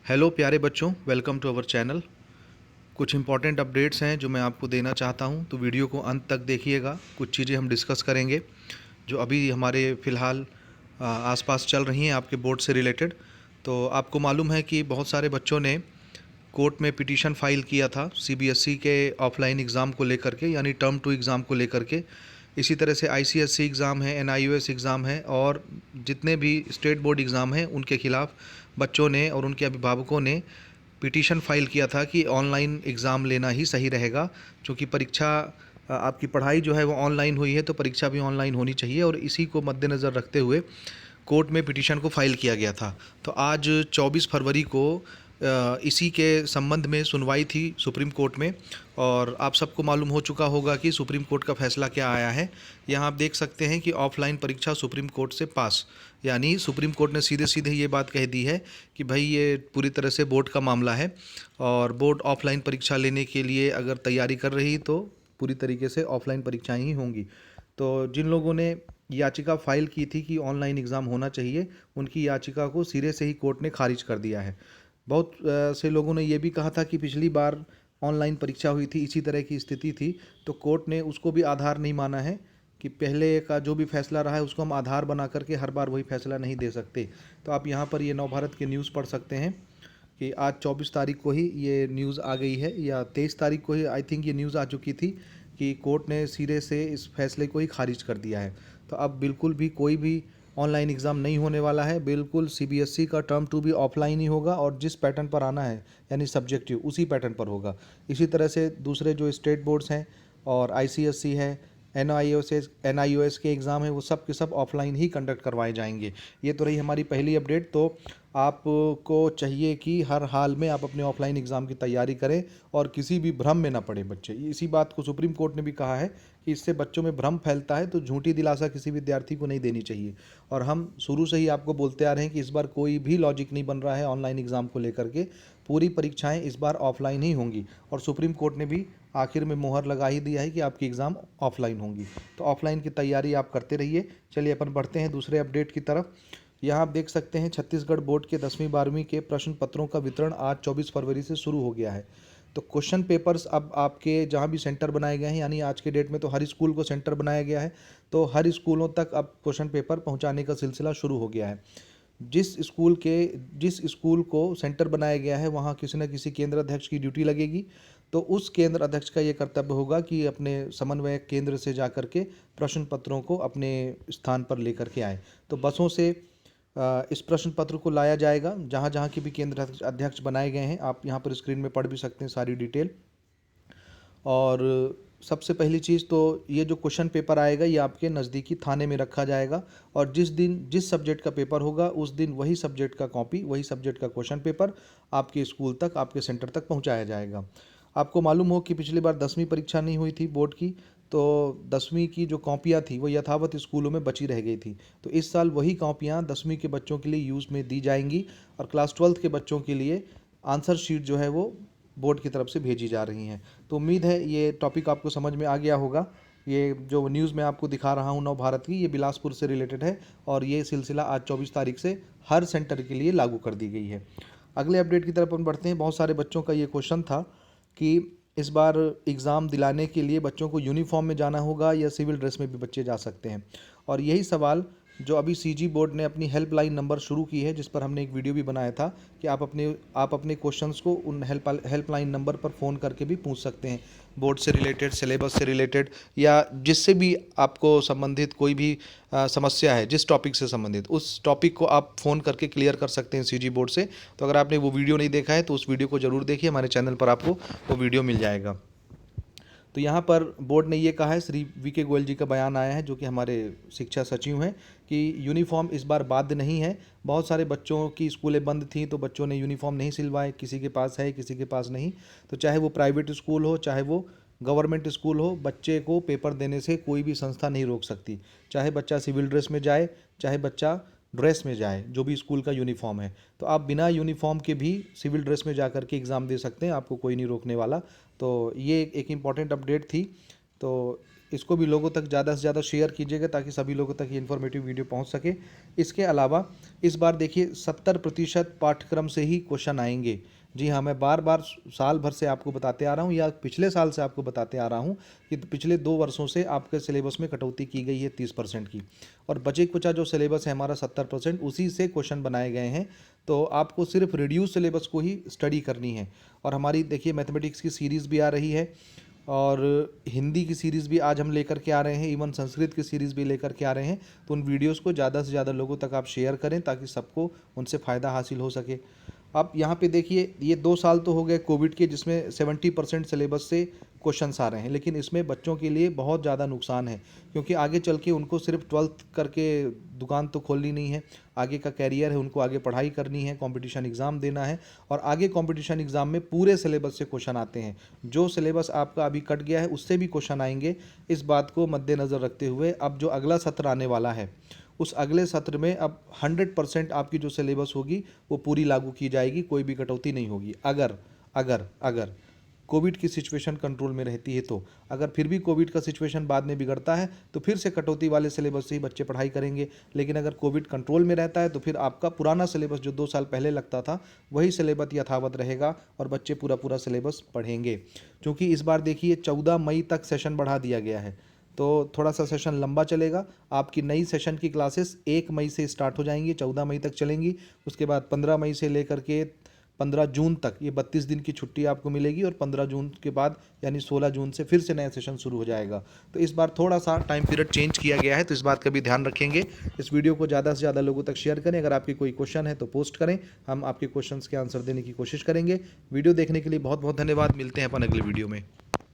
Hello प्यारे बच्चों, welcome to our channel. कुछ इंपॉर्टेंट अपडेट्स हैं जो मैं आपको देना चाहता हूं, तो वीडियो को अंत तक देखिएगा। कुछ चीज़ें हम डिस्कस करेंगे जो अभी हमारे फ़िलहाल आसपास चल रही हैं आपके बोर्ड से रिलेटेड। तो आपको मालूम है कि बहुत सारे बच्चों ने कोर्ट में पिटीशन फाइल किया था सीबीएसई के ऑफलाइन एग्ज़ाम को लेकर के, यानी टर्म टू एग्ज़ाम को लेकर के। इसी तरह से आईसीएसई एग्ज़ाम है, एनआईओएस एग्ज़ाम है और जितने भी स्टेट बोर्ड एग्ज़ाम हैं उनके खिलाफ बच्चों ने और उनके अभिभावकों ने पिटीशन फाइल किया था कि ऑनलाइन एग्ज़ाम लेना ही सही रहेगा। क्योंकि परीक्षा आपकी पढ़ाई जो है वो ऑनलाइन हुई है, तो परीक्षा भी ऑनलाइन होनी चाहिए, और इसी को मद्देनज़र रखते हुए कोर्ट में पिटीशन को फाइल किया गया था। तो आज 24 फरवरी को इसी के संबंध में सुनवाई थी सुप्रीम कोर्ट में, और आप सबको मालूम हो चुका होगा कि सुप्रीम कोर्ट का फैसला क्या आया है। यहाँ आप देख सकते हैं कि ऑफलाइन परीक्षा सुप्रीम कोर्ट से पास, यानी सुप्रीम कोर्ट ने सीधे सीधे ये बात कह दी है कि भाई ये पूरी तरह से बोर्ड का मामला है, और बोर्ड ऑफलाइन परीक्षा लेने के लिए अगर तैयारी कर रही तो पूरी तरीके से ऑफलाइन परीक्षाएं ही होंगी। तो जिन लोगों ने याचिका फाइल की थी कि ऑनलाइन एग्ज़ाम होना चाहिए, उनकी याचिका को सिरे से ही कोर्ट ने खारिज कर दिया है। बहुत से लोगों ने ये भी कहा था कि पिछली बार ऑनलाइन परीक्षा हुई थी, इसी तरह की स्थिति थी, तो कोर्ट ने उसको भी आधार नहीं माना है कि पहले का जो भी फैसला रहा है उसको हम आधार बना करके हर बार वही फैसला नहीं दे सकते। तो आप यहाँ पर ये नवभारत के न्यूज़ पढ़ सकते हैं कि आज 24 तारीख को ही ये न्यूज़ आ गई है, या 23 तारीख को ही आई थिंक ये न्यूज़ आ चुकी थी कि कोर्ट ने सिरे से इस फैसले को ही खारिज कर दिया है। तो अब बिल्कुल भी कोई भी ऑनलाइन एग्ज़ाम नहीं होने वाला है। बिल्कुल सीबीएसई का टर्म टू भी ऑफलाइन ही होगा, और जिस पैटर्न पर आना है यानी सब्जेक्टिव उसी पैटर्न पर होगा। इसी तरह से दूसरे जो स्टेट बोर्ड्स हैं और आईसीएसई है, एनआईओएस के एग्ज़ाम है, वो सब के सब ऑफलाइन ही कंडक्ट करवाए जाएंगे। ये तो रही हमारी पहली अपडेट। तो आपको चाहिए कि हर हाल में आप अपने ऑफलाइन एग्ज़ाम की तैयारी करें और किसी भी भ्रम में ना पड़े बच्चे। इसी बात को सुप्रीम कोर्ट ने भी कहा है कि इससे बच्चों में भ्रम फैलता है, तो झूठी दिलासा किसी विद्यार्थी को नहीं देनी चाहिए। और हम शुरू से ही आपको बोलते आ रहे हैं कि इस बार कोई भी लॉजिक नहीं बन रहा है ऑनलाइन एग्ज़ाम को लेकर के। पूरी परीक्षाएं इस बार ऑफलाइन ही होंगी, और सुप्रीम कोर्ट ने भी आखिर में मोहर लगा ही दिया है कि आपकी एग्ज़ाम ऑफलाइन होंगी। तो ऑफलाइन की तैयारी आप करते रहिए। चलिए अपन बढ़ते हैं दूसरे अपडेट की तरफ। यहाँ आप देख सकते हैं छत्तीसगढ़ बोर्ड के 10वीं 12वीं के प्रश्न पत्रों का वितरण आज 24 फरवरी से शुरू हो गया है। तो क्वेश्चन पेपर्स अब आपके जहाँ भी सेंटर बनाए गए हैं, यानी आज के डेट में तो हर स्कूल को सेंटर बनाया गया है, तो हर स्कूलों तक अब क्वेश्चन पेपर पहुँचाने का सिलसिला शुरू हो गया है। जिस स्कूल को सेंटर बनाया गया है वहाँ किसी न किसी केंद्र अध्यक्ष की ड्यूटी लगेगी। तो उस केंद्र अध्यक्ष का ये कर्तव्य होगा कि अपने समन्वयक केंद्र से जा कर के प्रश्न पत्रों को अपने स्थान पर लेकर के आए। तो बसों से इस प्रश्न पत्र को लाया जाएगा जहाँ जहाँ के भी केंद्र अध्यक्ष बनाए गए हैं। आप यहाँ पर स्क्रीन में पढ़ भी सकते हैं सारी डिटेल। और सबसे पहली चीज़ तो ये जो क्वेश्चन पेपर आएगा ये आपके नज़दीकी थाने में रखा जाएगा, और जिस दिन जिस सब्जेक्ट का पेपर होगा उस दिन वही सब्जेक्ट का कॉपी, वही सब्जेक्ट का क्वेश्चन पेपर आपके स्कूल तक, आपके सेंटर तक पहुंचाया जाएगा। आपको मालूम हो कि पिछली बार 10वीं परीक्षा नहीं हुई थी बोर्ड की, तो 10वीं की जो कॉपियाँ थी वो यथावत स्कूलों में बची रह गई थी। तो इस साल वही कॉपियाँ 10वीं के बच्चों के लिए यूज़ में दी जाएंगी, और क्लास 12th के बच्चों के लिए आंसर शीट जो है वो बोर्ड की तरफ से भेजी जा रही हैं। तो उम्मीद है ये टॉपिक आपको समझ में आ गया होगा। ये जो न्यूज़ मैं आपको दिखा रहा हूँ नव भारत की, ये बिलासपुर से रिलेटेड है, और ये सिलसिला आज 24 तारीख से हर सेंटर के लिए लागू कर दी गई है। अगले अपडेट की तरफ हम बढ़ते हैं। बहुत सारे बच्चों का ये क्वेश्चन था कि इस बार एग्ज़ाम दिलाने के लिए बच्चों को यूनिफॉर्म में जाना होगा या सिविल ड्रेस में भी बच्चे जा सकते हैं। और यही सवाल जो अभी सीजी बोर्ड ने अपनी हेल्पलाइन नंबर शुरू की है, जिस पर हमने एक वीडियो भी बनाया था कि आप अपने क्वेश्चंस को उन हेल्पलाइन नंबर पर फ़ोन करके भी पूछ सकते हैं, बोर्ड से रिलेटेड, सिलेबस से रिलेटेड, या जिससे भी आपको संबंधित कोई भी समस्या है, जिस टॉपिक से संबंधित उस टॉपिक को आप फ़ोन करके क्लियर कर सकते हैं सीजी बोर्ड से। तो अगर आपने वो वीडियो नहीं देखा है तो उस वीडियो को ज़रूर देखिए, हमारे चैनल पर आपको वो वीडियो मिल जाएगा। तो यहाँ पर बोर्ड ने ये कहा है, श्री वीके गोयल जी का बयान आया है जो कि हमारे शिक्षा सचिव हैं, कि यूनिफॉर्म इस बार बाध्य नहीं है। बहुत सारे बच्चों की स्कूलें बंद थीं तो बच्चों ने यूनिफॉर्म नहीं सिलवाए, किसी के पास है किसी के पास नहीं। तो चाहे वो प्राइवेट स्कूल हो चाहे वो गवर्नमेंट स्कूल हो, बच्चे को पेपर देने से कोई भी संस्था नहीं रोक सकती। चाहे बच्चा सिविल ड्रेस में जाए चाहे बच्चा ड्रेस में जाए, जो भी स्कूल का यूनिफॉर्म है, तो आप बिना यूनिफॉर्म के भी सिविल ड्रेस में जा कर के एग्ज़ाम दे सकते हैं, आपको कोई नहीं रोकने वाला। तो ये एक इम्पॉर्टेंट अपडेट थी। तो इसको भी लोगों तक ज़्यादा से ज़्यादा शेयर कीजिएगा ताकि सभी लोगों तक ये इन्फॉर्मेटिव वीडियो पहुंच सके। इसके अलावा इस बार देखिए 70% पाठ्यक्रम से ही क्वेश्चन आएंगे। जी हाँ, मैं बार बार साल भर से आपको बताते आ रहा हूँ या पिछले साल से आपको बताते आ रहा हूँ कि पिछले 2 वर्षों से आपके सिलेबस में कटौती की गई है 30% की, और बचे कुचा जो सिलेबस है हमारा 70% उसी से क्वेश्चन बनाए गए हैं। तो आपको सिर्फ रिड्यूस सिलेबस को ही स्टडी करनी है। और हमारी देखिए मैथमेटिक्स की सीरीज़ भी आ रही है, और हिंदी की सीरीज़ भी आज हम लेकर के आ रहे हैं, इवन संस्कृत की सीरीज़ भी लेकर के आ रहे हैं। तो उन वीडियोस को ज़्यादा से ज़्यादा लोगों तक आप शेयर करें ताकि सबको उनसे फ़ायदा हासिल हो सके। आप यहाँ पे देखिए, ये 2 साल तो हो गए कोविड के जिसमें 70% सिलेबस से क्वेश्चंस आ रहे हैं, लेकिन इसमें बच्चों के लिए बहुत ज़्यादा नुकसान है, क्योंकि आगे चल के उनको सिर्फ 12th करके दुकान तो खोलनी नहीं है, आगे का कैरियर है, उनको आगे पढ़ाई करनी है, कंपटीशन एग्ज़ाम देना है, और आगे कंपटीशन एग्ज़ाम में पूरे सिलेबस से क्वेश्चन आते हैं। जो सिलेबस आपका अभी कट गया है उससे भी क्वेश्चन आएंगे। इस बात को मद्देनज़र रखते हुए अब जो अगला सत्र आने वाला है, उस अगले सत्र में अब 100% आपकी जो सिलेबस होगी वो पूरी लागू की जाएगी, कोई भी कटौती नहीं होगी। अगर अगर अगर कोविड की सिचुएशन कंट्रोल में रहती है तो, अगर फिर भी कोविड का सिचुएशन बाद में बिगड़ता है तो फिर से कटौती वाले सिलेबस से ही बच्चे पढ़ाई करेंगे। लेकिन अगर कोविड कंट्रोल में रहता है तो फिर आपका पुराना सिलेबस जो 2 साल पहले लगता था वही सिलेबस यथावत रहेगा और बच्चे पूरा पूरा सिलेबस पढ़ेंगे। क्योंकि इस बार देखिए 14 मई तक सेशन बढ़ा दिया गया है, तो थोड़ा सा सेशन लंबा चलेगा। आपकी नई सेशन की क्लासेस 1 मई से स्टार्ट हो जाएंगी, 14 मई तक चलेंगी। उसके बाद 15 मई से लेकर के 15 जून तक ये 32 दिन की छुट्टी आपको मिलेगी, और 15 जून के बाद यानी 16 जून से फिर से नया सेशन शुरू हो जाएगा। तो इस बार थोड़ा सा टाइम पीरियड चेंज किया गया है, तो इस बात का भी ध्यान रखेंगे। इस वीडियो को ज़्यादा से ज़्यादा लोगों तक शेयर करें। अगर आपकी कोई क्वेश्चन है तो पोस्ट करें, हम आपके क्वेश्चंस के आंसर देने की कोशिश करेंगे। वीडियो देखने के लिए बहुत बहुत धन्यवाद। मिलते हैं अपन अगले वीडियो में।